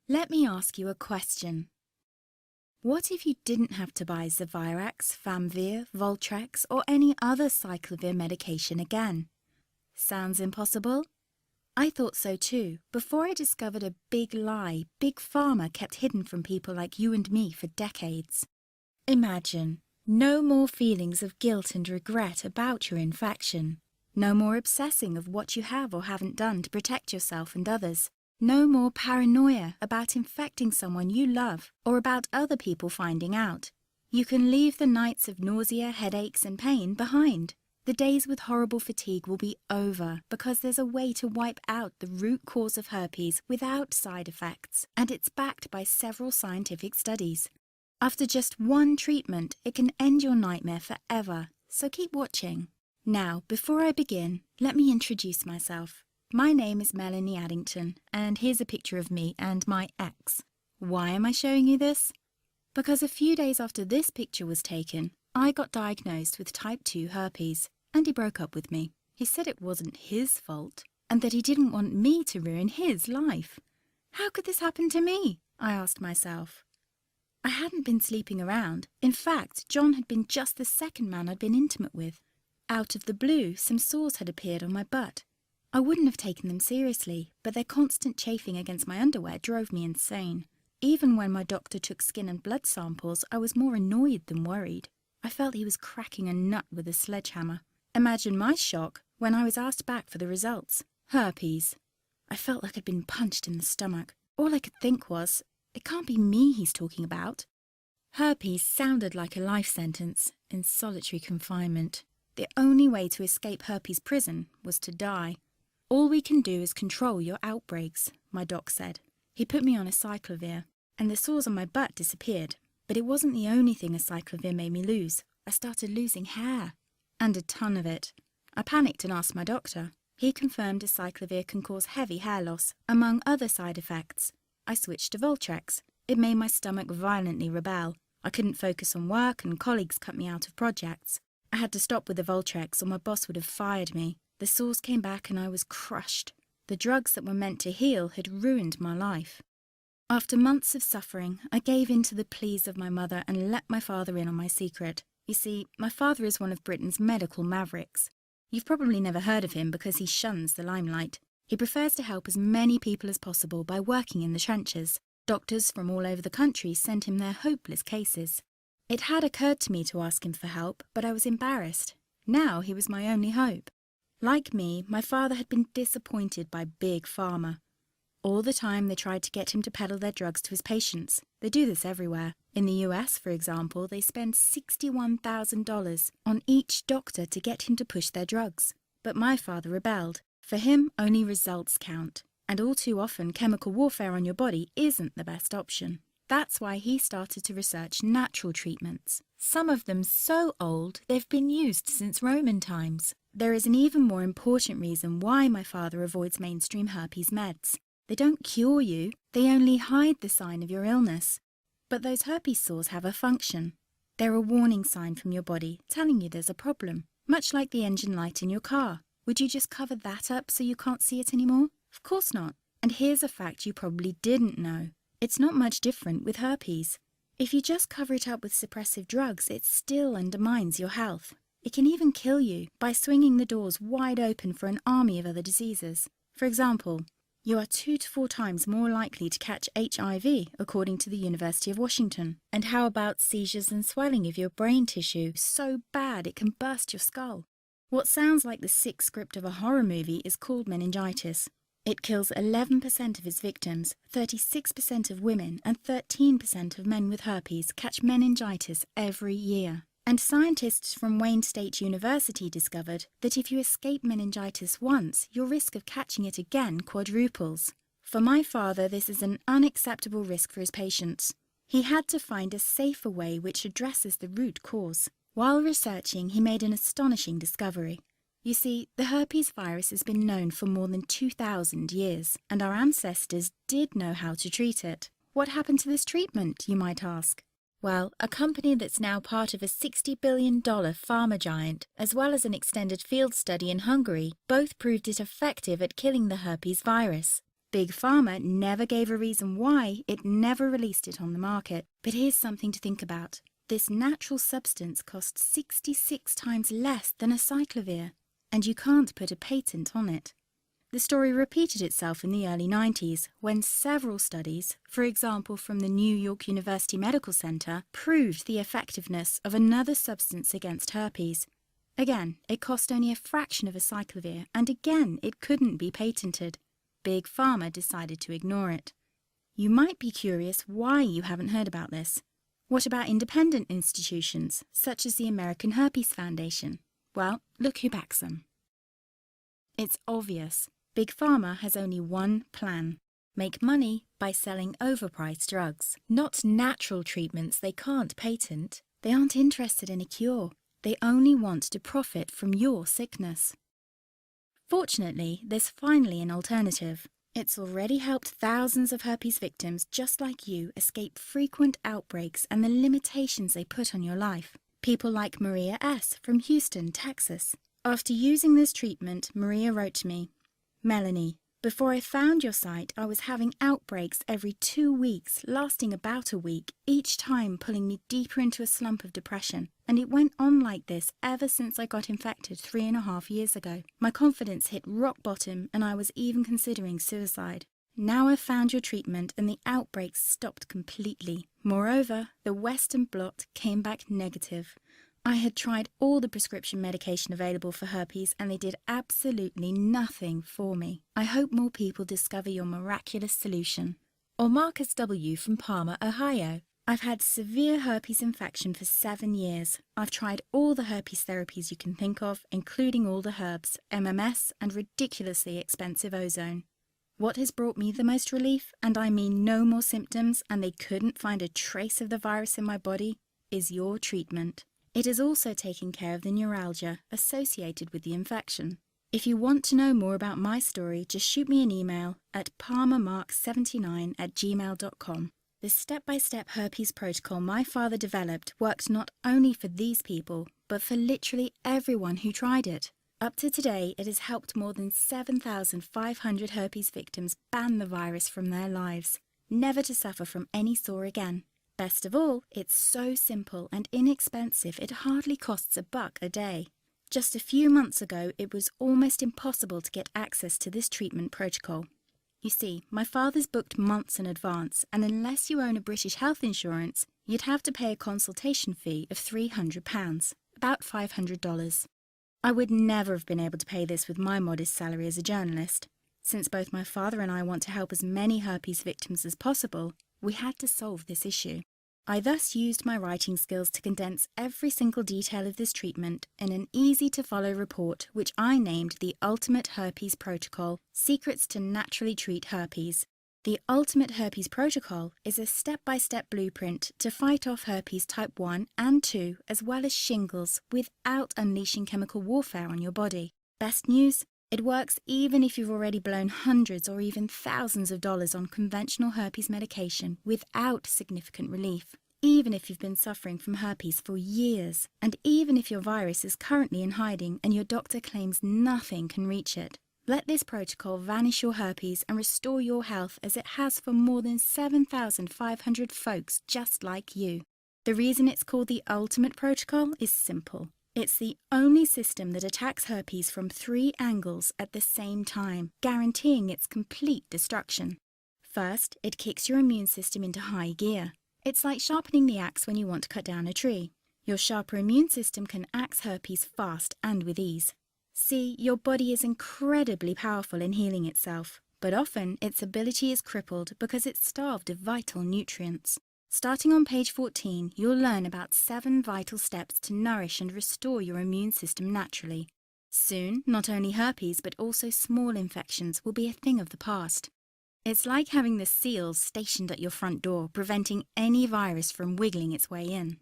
Let me ask you a question. What if you didn't have to buy Zavirax, Famvir, Voltrex, or any other cyclovir medication again? Sounds impossible? I thought so too, before I discovered a big lie Big Pharma kept hidden from people like you and me for decades. Imagine, no more feelings of guilt and regret about your infection. No more obsessing of what you have or haven't done to protect yourself and others. No more paranoia about infecting someone you love or about other people finding out. You can leave the nights of nausea, headaches and pain behind. The days with horrible fatigue will be over because there's a way to wipe out the root cause of herpes without side effects, and it's backed by several scientific studies. After just one treatment, it can end your nightmare forever, so keep watching. Now, before I begin, let me introduce myself. My name is Melanie Addington, and here's a picture of me and my ex. Why am I showing you this? Because a few days after this picture was taken, I got diagnosed with type 2 herpes, and he broke up with me. He said it wasn't his fault, and that he didn't want me to ruin his life. How could this happen to me? I asked myself. I hadn't been sleeping around. In fact, John had been just the second man I'd been intimate with. Out of the blue, some sores had appeared on my butt. I wouldn't have taken them seriously, but their constant chafing against my underwear drove me insane. Even when my doctor took skin and blood samples, I was more annoyed than worried. I felt he was cracking a nut with a sledgehammer. Imagine my shock when I was asked back for the results. Herpes. I felt like I'd been punched in the stomach. All I could think was, it can't be me he's talking about. Herpes sounded like a life sentence in solitary confinement. The only way to escape herpes prison was to die. All we can do is control your outbreaks, my doc said. He put me on a cyclovir, and the sores on my butt disappeared. But it wasn't the only thing a cyclovir made me lose. I started losing hair, and a ton of it. I panicked and asked my doctor. He confirmed a cyclovir can cause heavy hair loss, among other side effects. I switched to Voltrex. It made my stomach violently rebel. I couldn't focus on work, and colleagues cut me out of projects. I had to stop with the Voltrex or my boss would have fired me. The sores came back and I was crushed. The drugs that were meant to heal had ruined my life. After months of suffering, I gave in to the pleas of my mother and let my father in on my secret. You see, my father is one of Britain's medical mavericks. You've probably never heard of him because he shuns the limelight. He prefers to help as many people as possible by working in the trenches. Doctors from all over the country send him their hopeless cases. It had occurred to me to ask him for help, but I was embarrassed. Now he was my only hope. Like me, my father had been disappointed by Big Pharma. All the time they tried to get him to peddle their drugs to his patients. They do this everywhere. In the US, for example, they spend $61,000 on each doctor to get him to push their drugs. But my father rebelled. For him, only results count. And all too often, chemical warfare on your body isn't the best option. That's why he started to research natural treatments. Some of them so old, they've been used since Roman times. There is an even more important reason why my father avoids mainstream herpes meds. They don't cure you, they only hide the sign of your illness. But those herpes sores have a function. They're a warning sign from your body telling you there's a problem, much like the engine light in your car. Would you just cover that up so you can't see it anymore? Of course not. And here's a fact you probably didn't know. It's not much different with herpes. If you just cover it up with suppressive drugs, it still undermines your health. It can even kill you by swinging the doors wide open for an army of other diseases. For example, you are 2 to 4 times more likely to catch HIV, according to the University of Washington. And how about seizures and swelling of your brain tissue so bad it can burst your skull? What sounds like the sick script of a horror movie is called meningitis. It kills 11% of its victims, 36% of women and 13% of men with herpes catch meningitis every year. And scientists from Wayne State University discovered that if you escape meningitis once, your risk of catching it again quadruples. For my father, this is an unacceptable risk for his patients. He had to find a safer way which addresses the root cause. While researching, he made an astonishing discovery. You see, the herpes virus has been known for more than 2,000 years, and our ancestors did know how to treat it. What happened to this treatment, you might ask? Well, a company that's now part of a $60 billion pharma giant, as well as an extended field study in Hungary, both proved it effective at killing the herpes virus. Big Pharma never gave a reason why it never released it on the market. But here's something to think about. This natural substance costs 66 times less than acyclovir, and you can't put a patent on it. The story repeated itself in the early 90s when several studies, for example from the New York University Medical Center, proved the effectiveness of another substance against herpes. Again, it cost only a fraction of acyclovir, and again it couldn't be patented. Big Pharma decided to ignore it. You might be curious why you haven't heard about this. What about independent institutions, such as the American Herpes Foundation? Well, look who backs them. It's obvious. Big Pharma has only one plan: make money by selling overpriced drugs, not natural treatments they can't patent. They aren't interested in a cure. They only want to profit from your sickness. Fortunately, there's finally an alternative. It's already helped thousands of herpes victims just like you escape frequent outbreaks and the limitations they put on your life. People like Maria S. from Houston, Texas. After using this treatment, Maria wrote to me, "Melanie, before I found your site, I was having outbreaks every 2 weeks, lasting about a week, each time pulling me deeper into a slump of depression. And it went on like this ever since I got infected 3.5 years ago. My confidence hit rock bottom and I was even considering suicide. Now I've found your treatment and the outbreaks stopped completely. Moreover, the Western blot came back negative. I had tried all the prescription medication available for herpes and they did absolutely nothing for me. I hope more people discover your miraculous solution." Or Marcus W. from Parma, Ohio. "I've had severe herpes infection for 7 years. I've tried all the herpes therapies you can think of, including all the herbs, MMS, and ridiculously expensive ozone. What has brought me the most relief, and I mean no more symptoms, and they couldn't find a trace of the virus in my body, is your treatment. It has also taken care of the neuralgia associated with the infection. If you want to know more about my story, just shoot me an email at palmermark79@gmail.com. The step-by-step herpes protocol my father developed worked not only for these people, but for literally everyone who tried it. Up to today, it has helped more than 7,500 herpes victims ban the virus from their lives, never to suffer from any sore again. Best of all, it's so simple and inexpensive it hardly costs $1 a day. Just a few months ago, it was almost impossible to get access to this treatment protocol. You see, my father's booked months in advance, and unless you own a British health insurance, you'd have to pay a consultation fee of £300, about $500. I would never have been able to pay this with my modest salary as a journalist. Since both my father and I want to help as many herpes victims as possible, we had to solve this issue. I thus used my writing skills to condense every single detail of this treatment in an easy-to-follow report which I named the Ultimate Herpes Protocol: Secrets to Naturally Treat Herpes. The Ultimate Herpes Protocol is a step-by-step blueprint to fight off herpes type 1 and 2 as well as shingles without unleashing chemical warfare on your body. Best news? It works even if you've already blown hundreds or even thousands of dollars on conventional herpes medication without significant relief. Even if you've been suffering from herpes for years, and even if your virus is currently in hiding and your doctor claims nothing can reach it. Let this protocol vanish your herpes and restore your health as it has for more than 7,500 folks just like you. The reason it's called the Ultimate Protocol is simple. It's the only system that attacks herpes from 3 angles at the same time, guaranteeing its complete destruction. First, it kicks your immune system into high gear. It's like sharpening the axe when you want to cut down a tree. Your sharper immune system can axe herpes fast and with ease. See, your body is incredibly powerful in healing itself, but often its ability is crippled because it's starved of vital nutrients. Starting on page 14, you'll learn about 7 vital steps to nourish and restore your immune system naturally. Soon, not only herpes but also small infections will be a thing of the past. It's like having the seals stationed at your front door, preventing any virus from wiggling its way in.